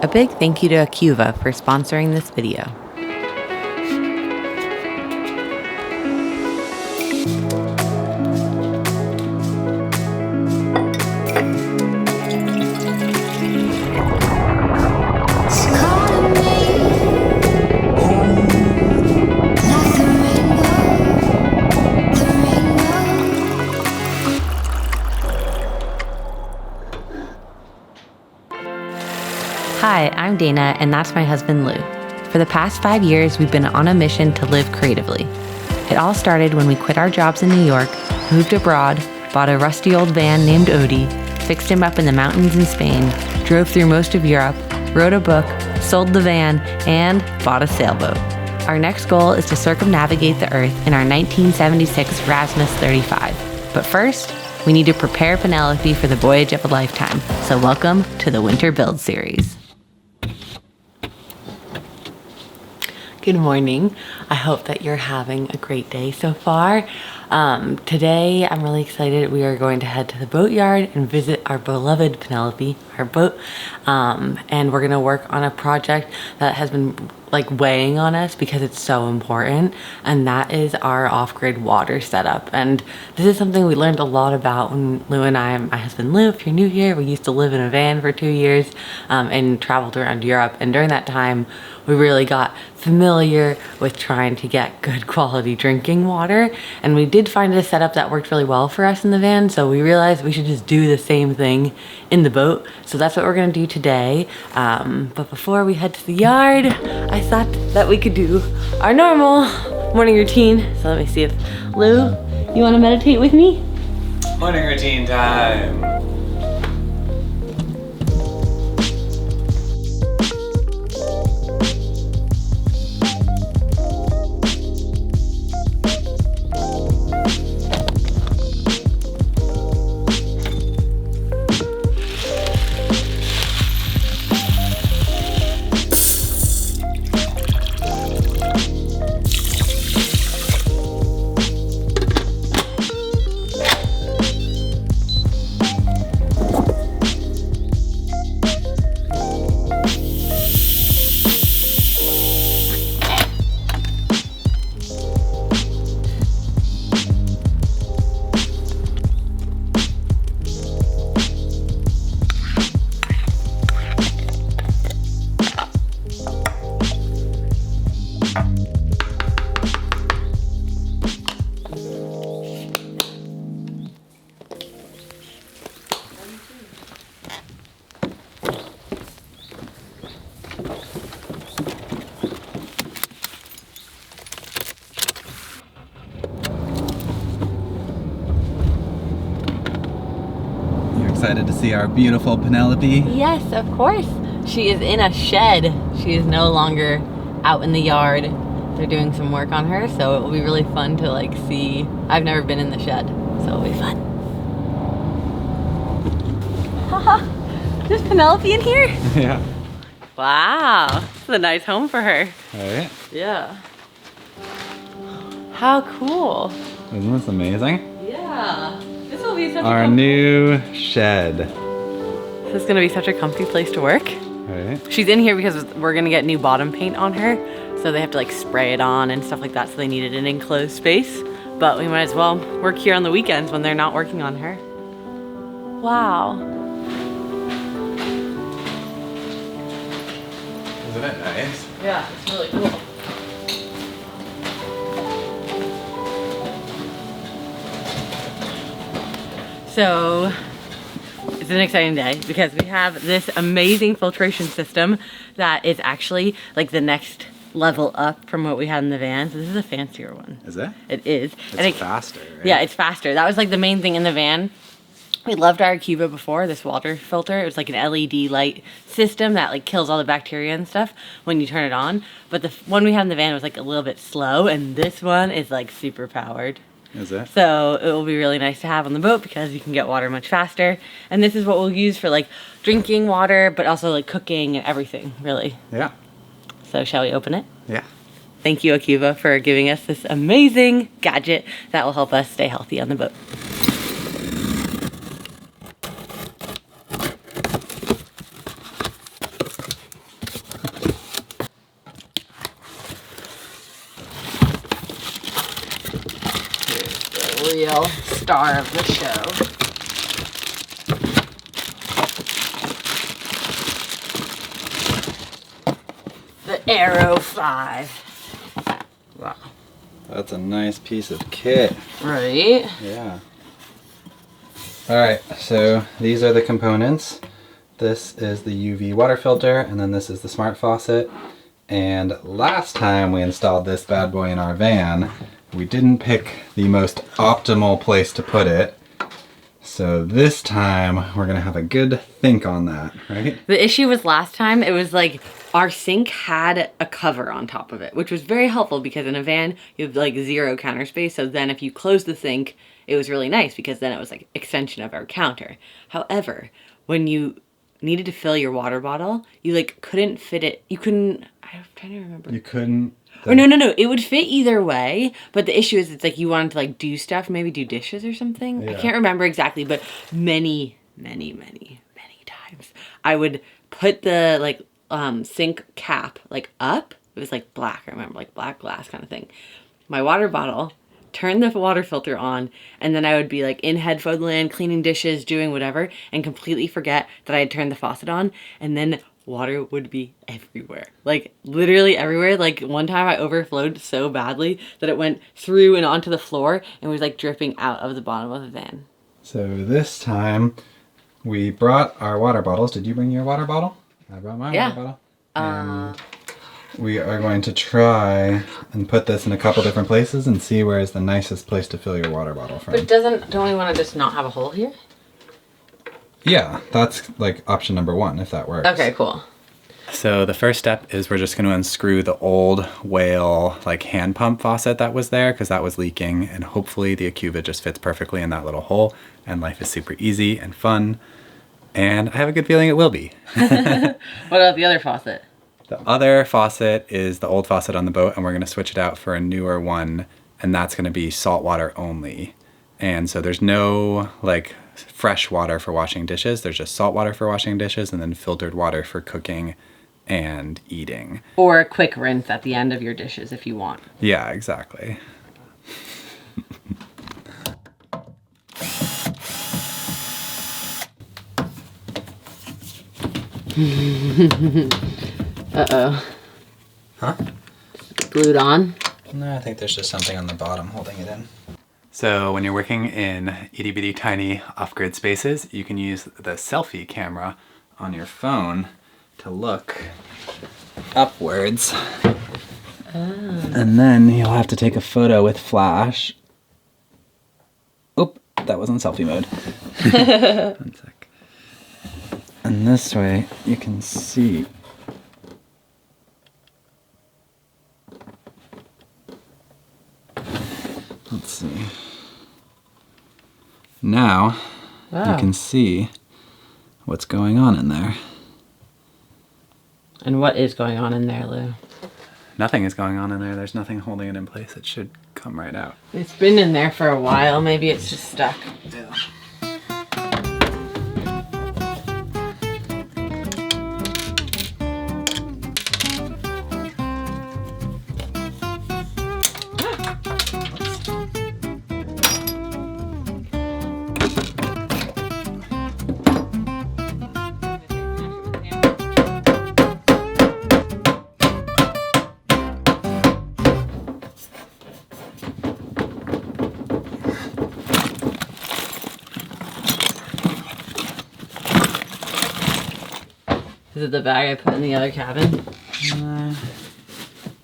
A big thank you to Acuva for sponsoring this video. Hi, I'm Dana, and that's my husband, Lou. For the past 5 years, we've been on a mission to live creatively. It all started when we quit our jobs in New York, moved abroad, bought a rusty old van named Odie, fixed him up in the mountains in Spain, drove through most of Europe, wrote a book, sold the van, and bought a sailboat. Our next goal is to circumnavigate the Earth in our 1976 Rasmus 35. But first, we need to prepare Penelope for the voyage of a lifetime. So welcome to the Winter Build Series. Good morning. I hope that you're having a great day so far. Today, I'm really excited. We are going to head to the boatyard and visit our beloved Penelope, our boat. And we're gonna work on a project that has been weighing on us because it's so important, and that is our off-grid water setup. And this is something we learned a lot about when Lou and I, my husband Lou, if you're new here, we used to live in a van for 2 years and traveled around Europe. And during that time, we really got familiar with trying to get good quality drinking water. And we did find a setup that worked really well for us in the van. So we realized we should just do the same thing in the boat. So that's what we're gonna do today. But before we head to the yard, I thought that we could do our normal morning routine. So let me see if, Lou, you wanna meditate with me? Morning routine time. Excited to see our beautiful Penelope. Yes, of course. She is in a shed. She is no longer out in the yard. They're doing some work on her, so it will be really fun to see. I've never been in the shed, so it'll be fun. Haha, there's Penelope in here? Yeah. Wow, this is a nice home for her. Right? Yeah. How cool. Isn't this amazing? Yeah. This will be such our new shed. This is gonna be such a comfy place to work. Right. She's in here because we're gonna get new bottom paint on her. So they have to spray it on and stuff like that. So they needed an enclosed space. But we might as well work here on the weekends when they're not working on her. Wow. Isn't it nice? Yeah, it's really cool. So it's an exciting day because we have this amazing filtration system that is actually the next level up from what we had in the van. So this is a fancier one. Is it? It is. It's faster, right? Yeah, it's faster. That was the main thing in the van. We loved our Acuva before, this water filter. It was an LED light system that kills all the bacteria and stuff when you turn it on. But the one we had in the van was a little bit slow, and this one is super powered. Is it? So it will be really nice to have on the boat because you can get water much faster. And this is what we'll use for drinking water, but also cooking and everything, really. Yeah. So shall we open it? Yeah. Thank you, Acuva, for giving us this amazing gadget that will help us stay healthy on the boat. star of the show. The Arrow 5. Wow. That's a nice piece of kit. Right? Yeah. Alright, so these are the components. This is the UV water filter, and then this is the smart faucet. And last time we installed this bad boy in our van, we didn't pick the most optimal place to put it. So this time we're gonna have a good think on that, right? The issue was last time, it was like our sink had a cover on top of it, which was very helpful because in a van you have like 0 counter space. So then if you close the sink, it was really nice because then it was like extension of our counter. However, when you needed to fill your water bottle, you like couldn't fit it. You couldn't, I'm trying to remember. You couldn't. Or no, it would fit either way, but the issue is it's like you wanted to like do stuff, maybe do dishes or something. Yeah. I can't remember exactly, but many times I would put the like sink cap like up. It was like black, I remember, like black glass kind of thing. My water bottle, turn the water filter on, and then I would be like in headphone land, cleaning dishes, doing whatever, and completely forget that I had turned the faucet on, and then water would be everywhere. Like literally everywhere. Like one time I overflowed so badly that it went through and onto the floor and was like dripping out of the bottom of the van. So this time we brought our water bottles. Did you bring your water bottle? I brought my water bottle. And we are going to try and put this in a couple different places and see where is the nicest place to fill your water bottle from. But don't we want to just not have a hole here? Yeah, that's like option number 1 if that works. Okay, cool. So the first step is we're just going to unscrew the old whale like hand pump faucet that was there because that was leaking, and hopefully the Acuva just fits perfectly in that little hole and life is super easy and fun, and I have a good feeling it will be. What about the other faucet? The other faucet is the old faucet on the boat, and we're going to switch it out for a newer one, and that's going to be saltwater only. And so there's no like fresh water for washing dishes. There's just salt water for washing dishes and then filtered water for cooking and eating. Or a quick rinse at the end of your dishes if you want. Yeah, exactly. Uh-oh. Huh? Glued on? No, I think there's just something on the bottom holding it in. So when you're working in itty bitty tiny off-grid spaces, you can use the selfie camera on your phone to look upwards. And then you'll have to take a photo with flash. Oop, that was on selfie mode. One sec. And this way you can see. Let's see. Now you can see what's going on in there. And what is going on in there, Lou? Nothing is going on in there. There's nothing holding it in place. It should come right out. It's been in there for a while. Maybe it's just stuck. Yeah. Is it the bag I put in the other cabin?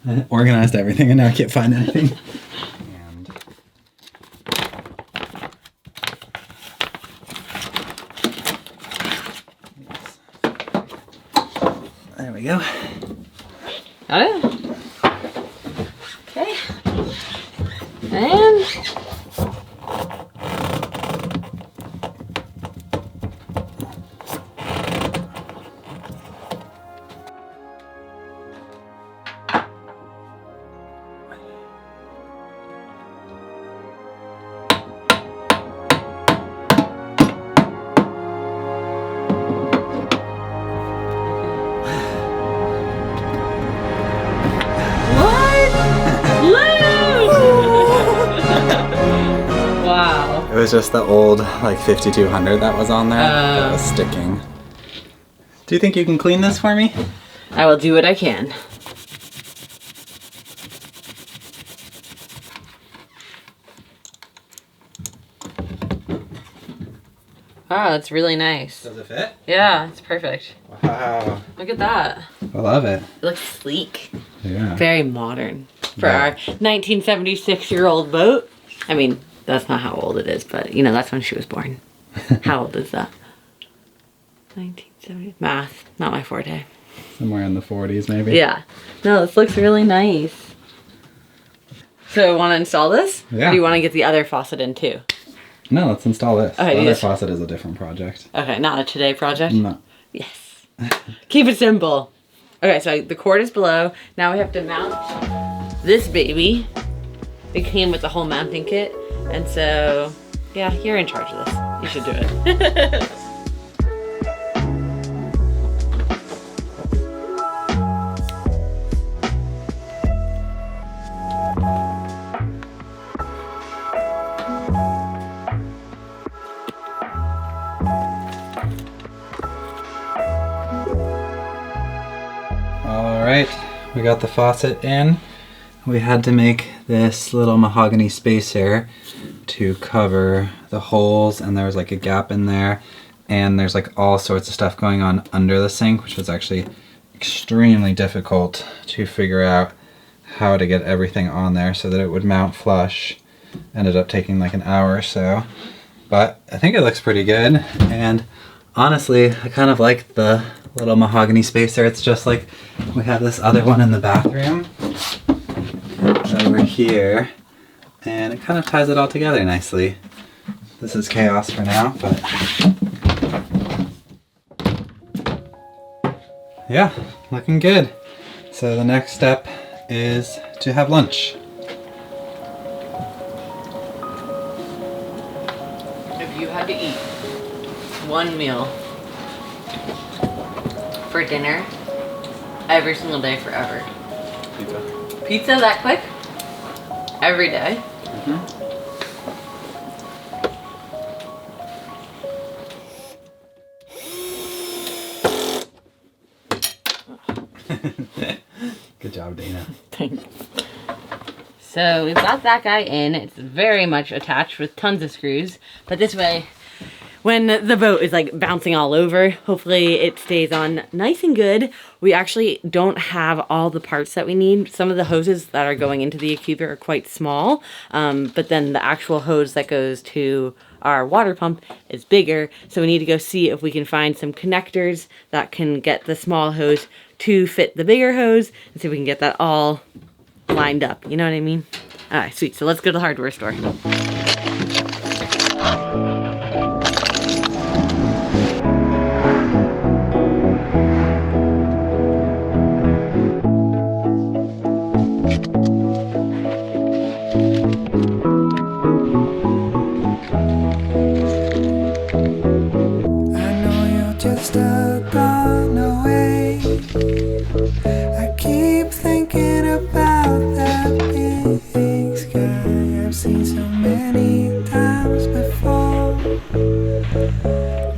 I organized everything and now I can't find anything. And there we go. Got it? Okay. And It was just the old like 5200 that was on there that was sticking. Do you think you can clean this for me? I will do what I can. Oh, that's really nice. Does it fit? Yeah, it's perfect. Wow. Look at that. I love it. It looks sleek. Yeah. Very modern for our 1976-year-old boat. I mean, that's not how old it is, but you know, that's when she was born. How old is that? 1970. Math, not my forte. Somewhere in the 40s maybe. Yeah. No, this looks really nice. So, want to install this? Yeah. Or do you want to get the other faucet in too? No, let's install this. Okay, The other yes. faucet is a different project. Okay, not a today project? No. Yes. Keep it simple. Okay, so the cord is below. Now we have to mount this baby. It came with the whole mounting kit. And so, yeah, you're in charge of this. You should do it. Alright, we got the faucet in. We had to make this little mahogany spacer to cover the holes, and there was like a gap in there, and there's like all sorts of stuff going on under the sink, which was actually extremely difficult to figure out how to get everything on there so that it would mount flush. Ended up taking like an hour or so, but I think it looks pretty good. And honestly, I kind of like the little mahogany spacer. It's just like we have this other one in the bathroom over here, and it kind of ties it all together nicely. This is chaos for now, but yeah, looking good. So the next step is to have lunch. If you had to eat one meal for dinner every single day forever. Pizza. Pizza that quick? Every day? Good job, Dana. Thanks. So we've got that guy in. It's very much attached with tons of screws, but this way, when the boat is like bouncing all over, hopefully it stays on nice and good. We actually don't have all the parts that we need. Some of the hoses that are going into the accuser are quite small, but then the actual hose that goes to our water pump is bigger. So we need to go see if we can find some connectors that can get the small hose to fit the bigger hose, and see if we can get that all lined up. You know what I mean? All right, sweet. So let's go to the hardware store. Just gone away. I keep thinking about that big sky I've seen so many times before,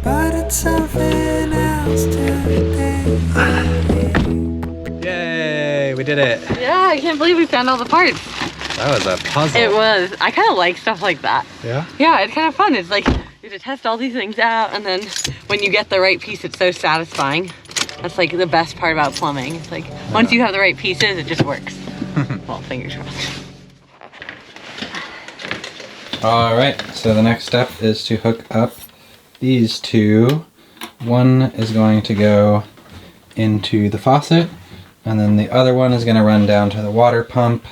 but it's something else today. Yay, we did it. Yeah, I can't believe we found all the parts. That was a puzzle. It was. I kind of like stuff like that. Yeah? Yeah, it's kind of fun. It's like you have to test all these things out, and then when you get the right piece, it's so satisfying. That's like the best part about plumbing. It's like once you have the right pieces, it just works. Well, fingers crossed. All right, so the next step is to hook up these two. One is going to go into the faucet, and then the other one is going to run down to the water pump,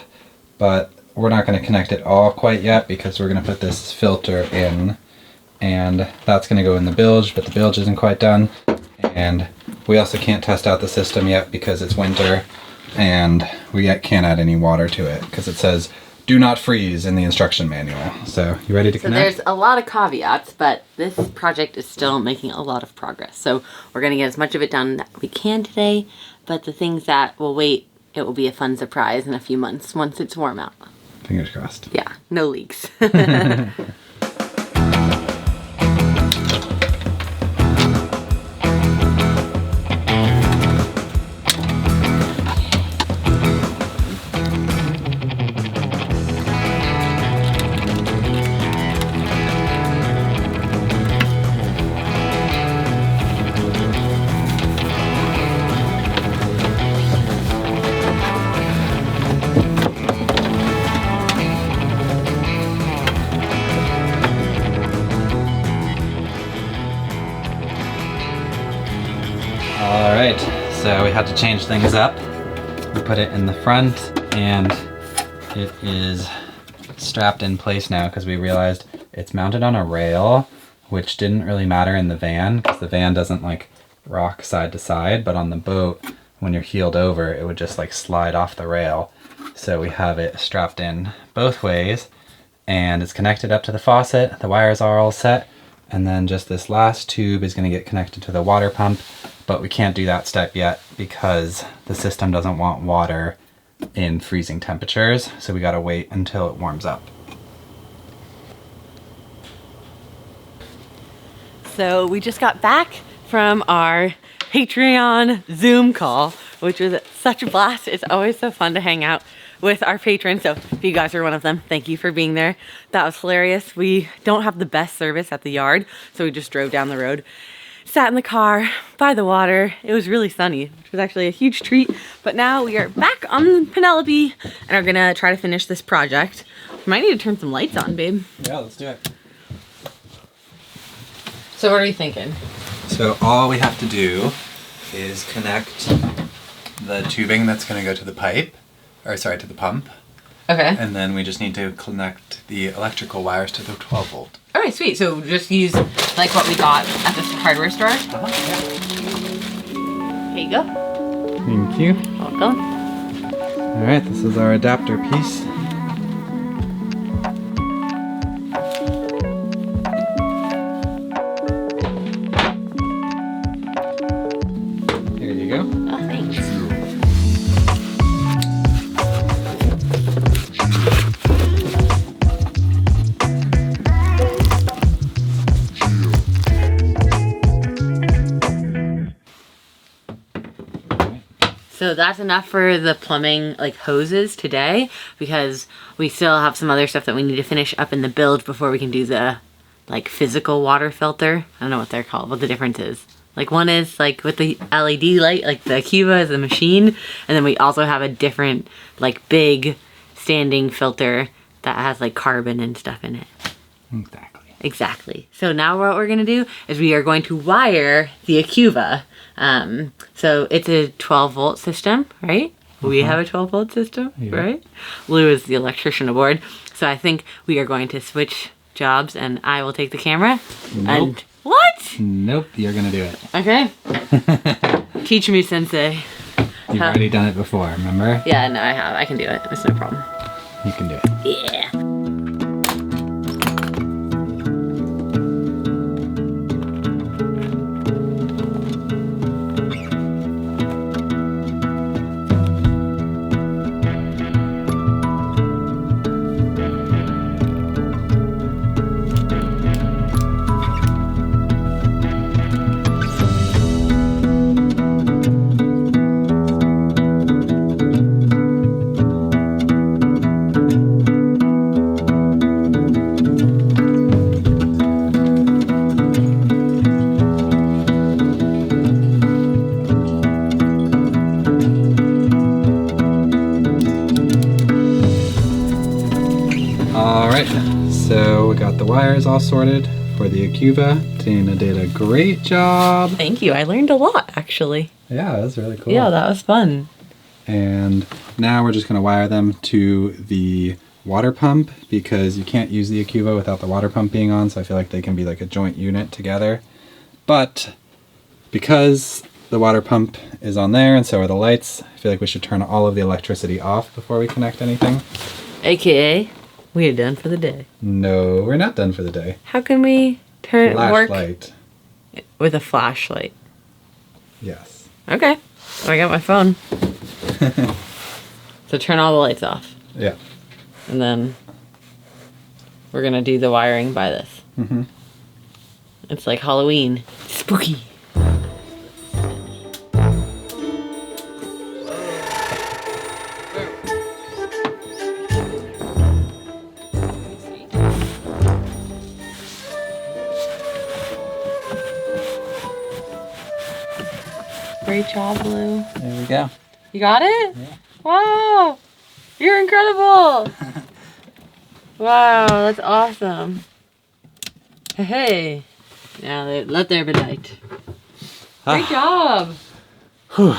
but we're not going to connect it all quite yet because we're going to put this filter in, and that's going to go in the bilge, but the bilge isn't quite done. And we also can't test out the system yet because it's winter, and we can't add any water to it because it says do not freeze in the instruction manual. So you ready to connect? There's a lot of caveats, but this project is still making a lot of progress. So we're going to get as much of it done that we can today, but the things that will wait, it will be a fun surprise in a few months once it's warm out. Fingers crossed. Yeah, no leaks. All right, so we had to change things up. We put it in the front and it is strapped in place now because we realized it's mounted on a rail, which didn't really matter in the van because the van doesn't like rock side to side, but on the boat, when you're heeled over, it would just like slide off the rail. So we have it strapped in both ways and it's connected up to the faucet. The wires are all set. And then just this last tube is going to get connected to the water pump, but we can't do that step yet because the system doesn't want water in freezing temperatures. So we got to wait until it warms up. So we just got back from our Patreon Zoom call, which was such a blast. It's always so fun to hang out with our patrons. So if you guys are one of them, thank you for being there. That was hilarious. We don't have the best service at the yard, so we just drove down the road, sat in the car by the water. It was really sunny, which was actually a huge treat. But now we are back on Penelope and are gonna try to finish this project. We might need to turn some lights on, babe. Yeah, let's do it. So what are you thinking? So all we have to do is connect the tubing that's going to go to the pipe, or sorry, to the pump. Okay. And then we just need to connect the electrical wires to the 12 volt. All right, sweet. So just use like what we got at the hardware store. Yeah. Here you go. Thank you. Welcome. All right, this is our adapter piece. Here you go. Oh, thanks. So that's enough for the plumbing like hoses today because we still have some other stuff that we need to finish up in the build before we can do the like physical water filter. I don't know what they're called, what the difference is. Like one is like with the LED light, like the Cuba is a machine, and then we also have a different like big standing filter that has like carbon and stuff in it. Exactly. So now what we're gonna do is we are going to wire the Acuva. So it's a 12 volt system, right? We have a 12 volt system, right? Lou is the electrician aboard. So I think we are going to switch jobs and I will take the camera. Nope. And what? Nope, you're gonna do it. Okay. Teach me, sensei. You've already done it before, remember? Yeah, no, I have. I can do it. It's no problem. You can do it. Yeah. So we got the wires all sorted for the Acuva. Dana did a great job. Thank you. I learned a lot, actually. Yeah, that was really cool. Yeah, that was fun. And now we're just going to wire them to the water pump because you can't use the Acuva without the water pump being on, so I feel like they can be like a joint unit together. But because the water pump is on there and so are the lights, I feel like we should turn all of the electricity off before we connect anything. AKA, we are done for the day. No, we're not done for the day. How can we turn work Flashlight. with a flashlight? Yes. Okay. I got my phone. So turn all the lights off. Yeah. And then we're gonna do the wiring by this. Mm-hmm. It's like Halloween. Spooky. Great job, Lou. There we go. You got it? Yeah. Wow! You're incredible! Wow, that's awesome. Hey. Now let there be light. Great job! Whew.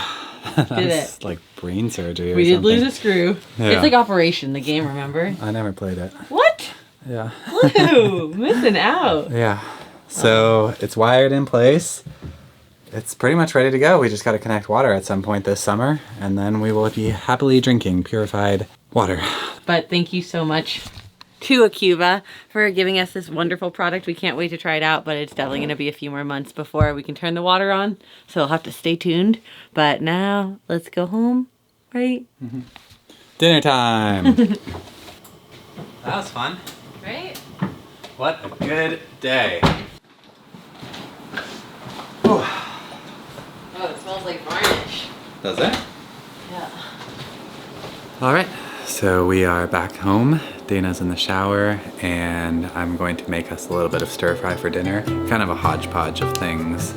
Did That's it. like brain surgery or We did something. lose a screw. Yeah. It's like Operation, the game, remember? I never played it. What? Yeah. Blue, missing out. Yeah. So it's wired in place. It's pretty much ready to go. We just got to connect water at some point this summer, and then we will be happily drinking purified water. But thank you so much to Acuva for giving us this wonderful product. We can't wait to try it out, but it's definitely going to be a few more months before we can turn the water on. So we'll have to stay tuned. But now let's go home, right? Dinner time. That was fun. Right? What a good day. Oh, it smells like varnish. Does it? Yeah. All right, so we are back home. Dana's in the shower, and I'm going to make us a little bit of stir fry for dinner. Kind of a hodgepodge of things.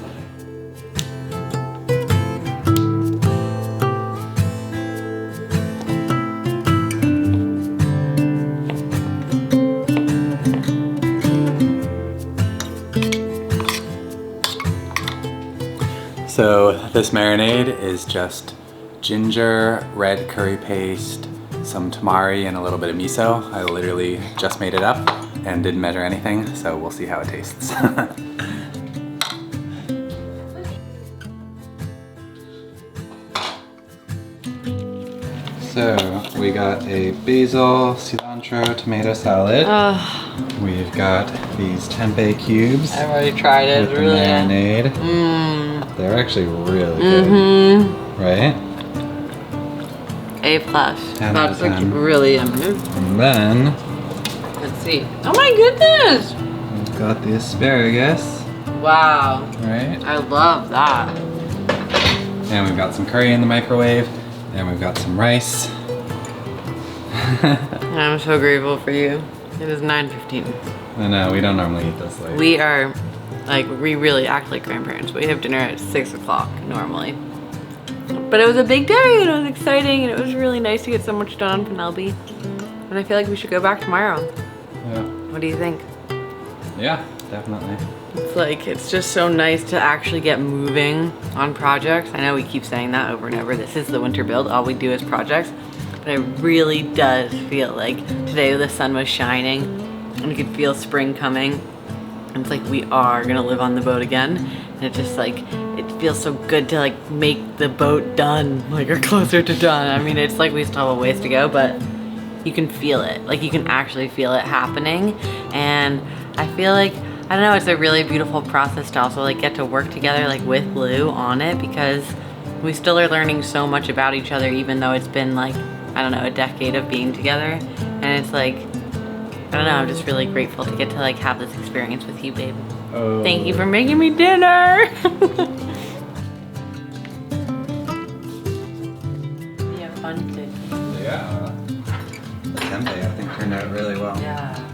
So this marinade is just ginger, red curry paste, some tamari, and a little bit of miso. I literally just made it up and didn't measure anything, so we'll see how it tastes. So we got a basil, cilantro, tomato salad. We've got these tempeh cubes. I've already tried it. With the Really. marinade. Mmm. They're actually really good, Mm-hmm. right? A+. 10 out of That's like 10. really yummy. And then Let's see. Oh my goodness! we've got the asparagus, Wow. right? I love that. And we've got some curry in the microwave, and we've got some rice. I'm so grateful for you. It is 9:15. I know, we don't normally eat this late. We are, like, we really act like grandparents. We have dinner at 6 o'clock normally. But it was a big day and it was exciting and it was really nice to get so much done on Penelope. And I feel like we should go back tomorrow. Yeah. What do you think? Yeah, definitely. It's like, it's just so nice to actually get moving on projects. I know we keep saying that over and over. This is the winter build. All we do is projects. But it really does feel like today the sun was shining and you could feel spring coming. And it's like we are gonna live on the boat again. And it's just like, it feels so good to like make the boat done, like or closer to done. I mean, it's like we still have a ways to go, but you can feel it. Like you can actually feel it happening. And I feel like, I don't know, it's a really beautiful process to also like get to work together like with Lou on it, because we still are learning so much about each other, even though it's been like, I don't know, a decade of being together. And it's like, I don't know, I'm just really grateful to get to like have this experience with you, babe. Oh. Thank you for making me dinner. You have fun too. Yeah. The tempeh, I think, turned out really well. Yeah.